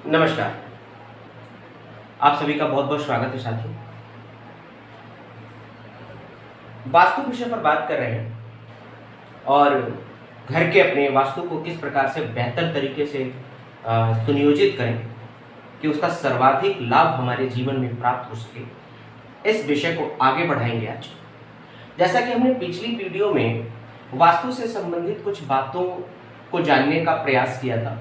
नमस्कार। आप सभी का बहुत बहुत स्वागत है साथियों। वास्तु विषय पर बात कर रहे हैं और घर के अपने वास्तु को किस प्रकार से बेहतर तरीके से सुनियोजित करें कि उसका सर्वाधिक लाभ हमारे जीवन में प्राप्त हो सके, इस विषय को आगे बढ़ाएंगे आज। जैसा कि हमने पिछली वीडियो में वास्तु से संबंधित कुछ बातों को जानने का प्रयास किया था,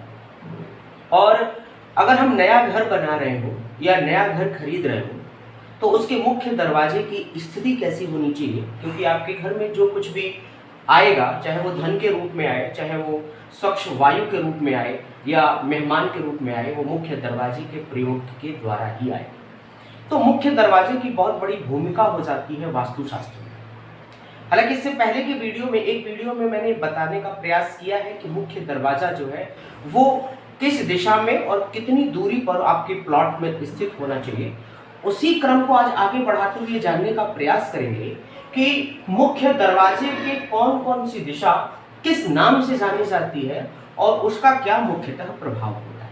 और अगर हम नया घर बना रहे हो या नया घर खरीद रहे हो तो उसके मुख्य दरवाजे की स्थिति कैसी होनी चाहिए, क्योंकि आपके घर में जो कुछ भी आएगा, चाहे वो धन के रूप में आए, चाहे वो स्वच्छ वायु के रूप में आए या मेहमान के रूप में आए, वो मुख्य दरवाजे के प्रयोग के द्वारा ही आए। तो मुख्य दरवाजे की बहुत बड़ी भूमिका हो जाती है वास्तुशास्त्र में। हालांकि इससे पहले के एक वीडियो में मैंने बताने का प्रयास किया है कि मुख्य दरवाजा जो है वो किस दिशा में और कितनी दूरी पर आपके प्लॉट में स्थित होना चाहिए। उसी क्रम को आज आगे बढ़ाते हुए जानने का प्रयास करेंगे कि मुख्य दरवाजे के कौन कौन सी दिशा किस नाम से जानी जाती है और उसका क्या मुख्यतः प्रभाव होता है।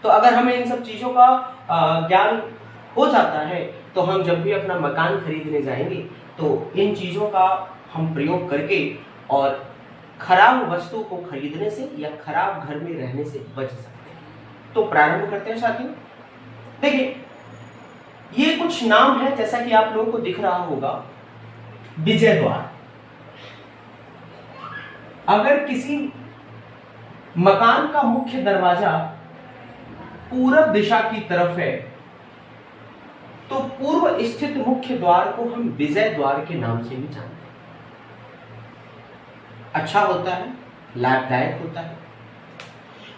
तो अगर हमें इन सब चीज़ों का ज्ञान हो जाता है तो हम जब भी अपना मकान खरीदने जाएंगे तो इन चीज़ों का हम प्रयोग करके और खराब वस्तु को खरीदने से या खराब घर में रहने से बच सकते हैं। तो प्रारंभ करते हैं साथियों। देखिए, ये कुछ नाम है, जैसा कि आप लोगों को दिख रहा होगा, विजय द्वार। अगर किसी मकान का मुख्य दरवाजा पूरब दिशा की तरफ है तो पूर्व स्थित मुख्य द्वार को हम विजय द्वार के नाम से भी जानते हैं। अच्छा होता है, लाभदायक होता है,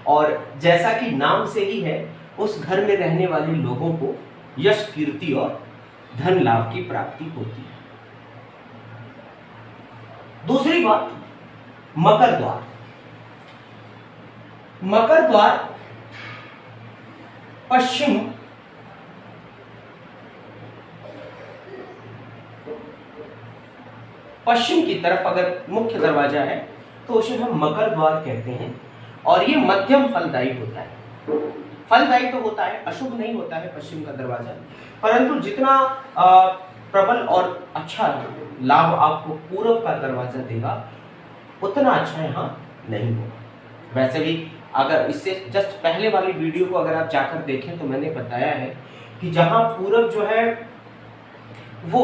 और जैसा कि नाम से ही है, उस घर में रहने वाले लोगों को यश, कीर्ति और धन लाभ की प्राप्ति होती है। दूसरी बात, मकर द्वार। मकर द्वार पश्चिम की तरफ अगर मुख्य दरवाजा है तो उसे हम मकर द्वार कहते हैं, और ये मध्यम फलदायी होता है। फलदायी तो होता है, अशुभ नहीं होता है पश्चिम का दरवाजा, परंतु जितना प्रबल और अच्छा लाभ आपको पूर्व का दरवाजा देगा उतना अच्छा यहाँ नहीं होगा। वैसे भी अगर इससे जस्ट पहले वाली वीडियो को अगर आप जाकर देखें तो मैंने बताया है कि जहाँ पूरब जो है वो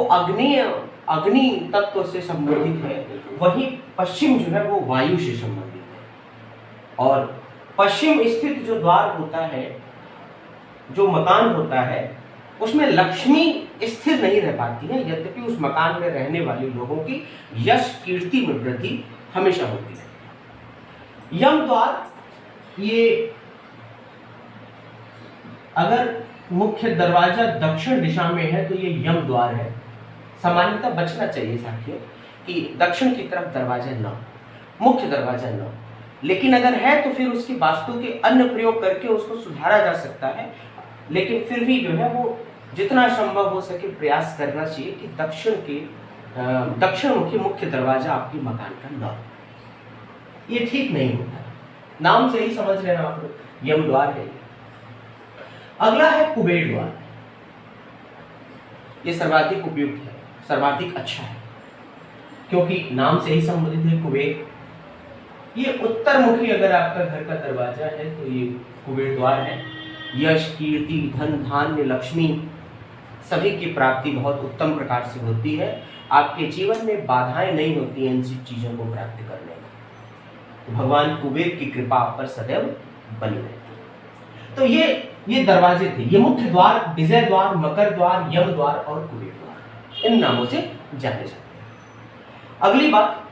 अग्नि तत्व से संबंधित है, वहीं पश्चिम जो है वो वायु से संबंधित है। और पश्चिम स्थित जो द्वार होता है, जो मकान होता है, उसमें लक्ष्मी स्थिर नहीं रह पाती है, यद्यपि उस मकान में रहने वाले लोगों की यश, कीर्ति में वृद्धि हमेशा होती है। यम द्वार, ये अगर मुख्य दरवाजा दक्षिण दिशा में है तो ये यम द्वार है। सामान्यतः बचना चाहिए साथियों कि दक्षिण की तरफ दरवाजा न, मुख्य दरवाजा न, लेकिन अगर है तो फिर उसकी वास्तु के अन्य प्रयोग करके उसको सुधारा जा सकता है। लेकिन फिर भी जो है वो जितना संभव हो सके प्रयास करना चाहिए कि दक्षिणमुखी मुख्य दरवाजा आपके मकान का न, ये ठीक नहीं होता। नाम से ही समझ लेना आप लोग, यम द्वार है। अगला है कुबेर द्वार। ये सर्वाधिक उपयुक्त है, सर्वाधिक अच्छा है, क्योंकि नाम से ही संबंधित है कुबेर। ये उत्तर मुखी अगर आपका घर का दरवाजा है तो ये कुबेर द्वार है। यश, कीर्ति, धन, धान्य, लक्ष्मी सभी की प्राप्ति बहुत उत्तम प्रकार से होती है। आपके जीवन में बाधाएं नहीं होती हैं इन सब चीजों को प्राप्त करने में। तो भगवान कुबेर की कृपा आप पर सदैव बनी रहती है। तो ये दरवाजे थे, ये मुख्य द्वार, विजय द्वार, मकर द्वार, यम द्वार और कुबेर द्वार, इन नामों से जाने जाते हैं। अगली बात,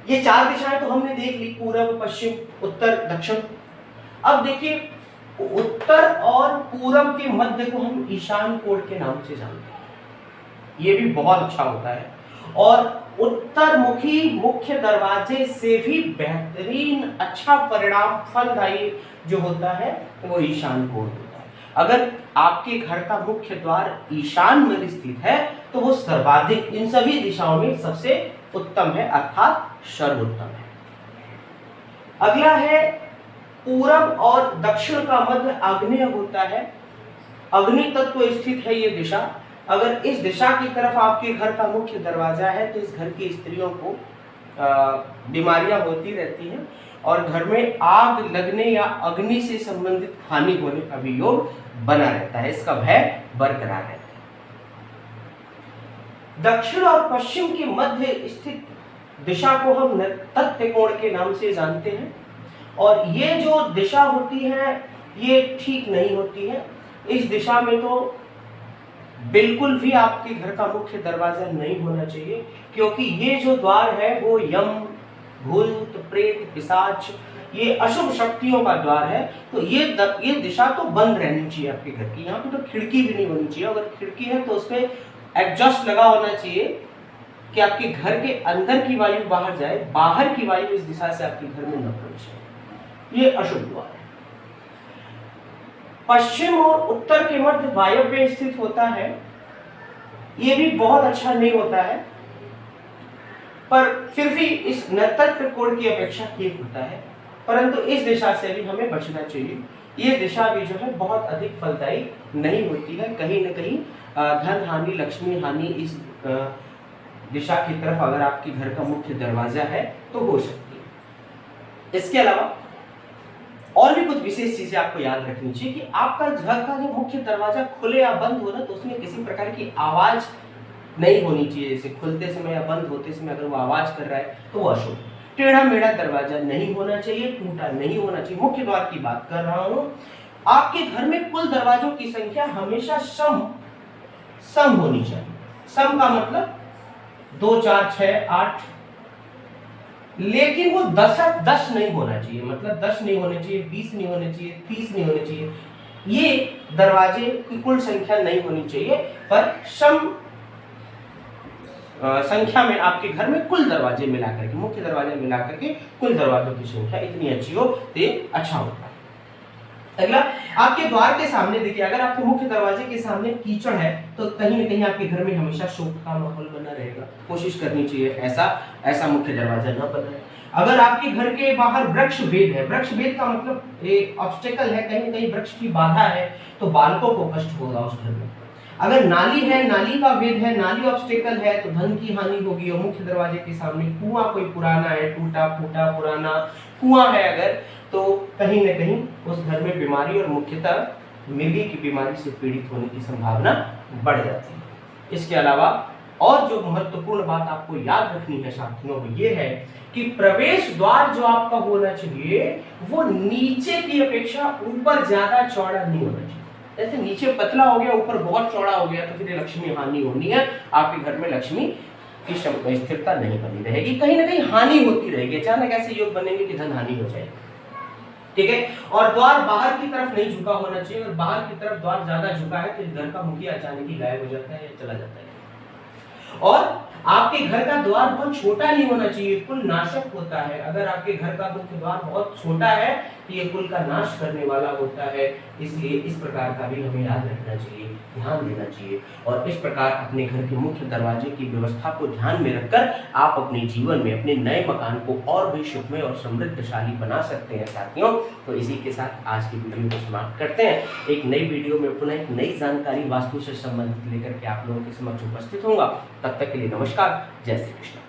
ये चार दिशाएं तो हमने देख ली, पूर्व, पश्चिम, उत्तर, दक्षिण। अब देखिए, उत्तर और पूर्व के मध्य को हम ईशान कोण के नाम से जानते हैं। ये भी बहुत अच्छा होता है, और उत्तर मुखी मुख्य दरवाजे से भी बेहतरीन अच्छा परिणाम फलदायी जो होता है वो ईशान कोण होता है। अगर आपके घर का मुख्य द्वार ईशान में स्थित है तो वो सर्वाधिक इन सभी दिशाओं में सबसे उत्तम है, अर्थात सर्वोत्तम है। अगला है पूरब और दक्षिण का मध्य आग्नेय होता है, अग्नि तत्व स्थित है ये दिशा। अगर इस दिशा की तरफ आपके घर का मुख्य दरवाजा है तो इस घर की स्त्रियों को बीमारियां होती रहती हैं और घर में आग लगने या अग्नि से संबंधित हानि होने का भी योग बना रहता है, इसका भय बरकरार रहता है। दक्षिण और पश्चिम के मध्य स्थित दिशा को हम तत्व कोण के नाम से जानते हैं और ये जो दिशा होती है ये ठीक नहीं होती है। इस दिशा में तो बिल्कुल भी आपके घर का मुख्य दरवाजा नहीं होना चाहिए, क्योंकि ये जो द्वार है वो यम, भूत, प्रेत, पिशाच, ये अशुभ शक्तियों का द्वार है। तो ये दिशा तो बंद रहनी चाहिए आपके घर की। यहाँ पे तो खिड़की भी नहीं होनी चाहिए, अगर खिड़की है तो उसपे एग्जॉस्ट लगा होना चाहिए कि आपके घर के अंदर की वायु बाहर जाए, बाहर की वायु इस दिशा से आपके घर में न पहुंचे। ये अशुभ द्वार है। पश्चिम और उत्तर के मध्य वायव्य स्थित होता है, ये भी बहुत अच्छा नहीं होता है, पर फिर भी इस नतत्व कोण की अपेक्षा ठीक होता है, परंतु इस दिशा से भी हमें बचना चाहिए। ये दिशा भी जो है बहुत अधिक फलदायी नहीं होती है। कहीं न कहीं धन हानि, लक्ष्मी हानि इस दिशा की तरफ अगर आपके घर का मुख्य दरवाजा है तो हो सकती है। इसके अलावा और भी कुछ विशेष चीजें आपको याद रखनी चाहिए कि आपका घर का जो मुख्य दरवाजा खुले या बंद हो ना तो उसमें किसी प्रकार की आवाज नहीं होनी चाहिए। जैसे खुलते समय या बंद होते समय अगर वो आवाज कर रहा है तो वो अशुभ। टेढ़ा मेढ़ा दरवाजा नहीं होना चाहिए, टूटा नहीं होना चाहिए। मुख्य द्वार की बात कर रहा हूं। आपके घर में कुल दरवाजों की संख्या हमेशा सम होनी चाहिए। सम का मतलब 2, 4, 6, 8, लेकिन वो 10 नहीं होना चाहिए। मतलब 10 नहीं होने चाहिए, 20 नहीं होने चाहिए, 30 नहीं होने चाहिए। ये दरवाजे की कुल संख्या नहीं होनी चाहिए, पर सम संख्या में आपके घर में कुल दरवाजे मिलाकर के, मुख्य दरवाजे मिलाकर के कुल दरवाजों की संख्या इतनी अच्छी हो तो अच्छा होता है। अगला, आपके द्वार के सामने देखिए, अगर आपके मुख्य दरवाजे के सामने कीचड़ है तो कहीं न कहीं आपके घर में हमेशा शोक का माहौल बना रहेगा। कोशिश करनी चाहिए ऐसा मुख्य दरवाजा न बनाए। अगर आपके घर के बाहर वृक्ष वेद है, वृक्ष वेद का मतलब एक ऑब्स्टेकल है, कहीं न कहीं वृक्ष की बाधा है तो बालकों को कष्ट होगा उस घर में। अगर नाली है, नाली का वेद है, नाली ऑब्स्टेकल है तो धन की हानि होगी। और मुख्य दरवाजे के सामने कुआं कोई पुराना है, टूटा फूटा पुराना कुआं है अगर, तो कहीं न कहीं उस घर में बीमारी और मुख्यतः मिर्गी की बीमारी से पीड़ित होने की संभावना बढ़ जाती है। इसके अलावा और जो महत्वपूर्ण बात आपको याद रखनी है साथियों, वो ये है कि प्रवेश द्वार जो आपका होना चाहिए वो नीचे की अपेक्षा ऊपर ज्यादा चौड़ा नहीं होना चाहिए। जैसे नीचे पतला हो गया, ऊपर बहुत चौड़ा हो गया तो फिर लक्ष्मी हानि होनी है। आपके घर में लक्ष्मी की स्थिरता नहीं बनी रहेगी, कहीं ना कहीं हानि होती रहेगी। अचानक ऐसे योग बनेंगे कि धन हानि हो जाएगी। ठीक है। और द्वार बाहर की तरफ नहीं झुका होना चाहिए। अगर बाहर की तरफ द्वार ज्यादा झुका है तो घर का मुखिया अचानक ही गायब हो जाता है या चला जाता है। और आपके घर का द्वार बहुत छोटा नहीं होना चाहिए, कुल नाशक होता है। अगर आपके घर का मुख्य द्वार बहुत छोटा है तो ये कुल का नाश करने वाला होता है। इसलिए इस प्रकार का भी हमें याद रखना चाहिए, ध्यान देना चाहिए। और इस प्रकार अपने घर के मुख्य दरवाजे की व्यवस्था को ध्यान में रखकर आप अपने जीवन में अपने नए मकान को और भी सुखमय और समृद्धशाली बना सकते हैं साथियों। तो इसी के साथ आज की वीडियो को समाप्त करते हैं। एक नई वीडियो में पुनः एक नई जानकारी वास्तु से संबंधित लेकर के आप लोगों के समक्ष उपस्थित होगा। तब तक के लिए नमस्कार, जय श्री कृष्ण।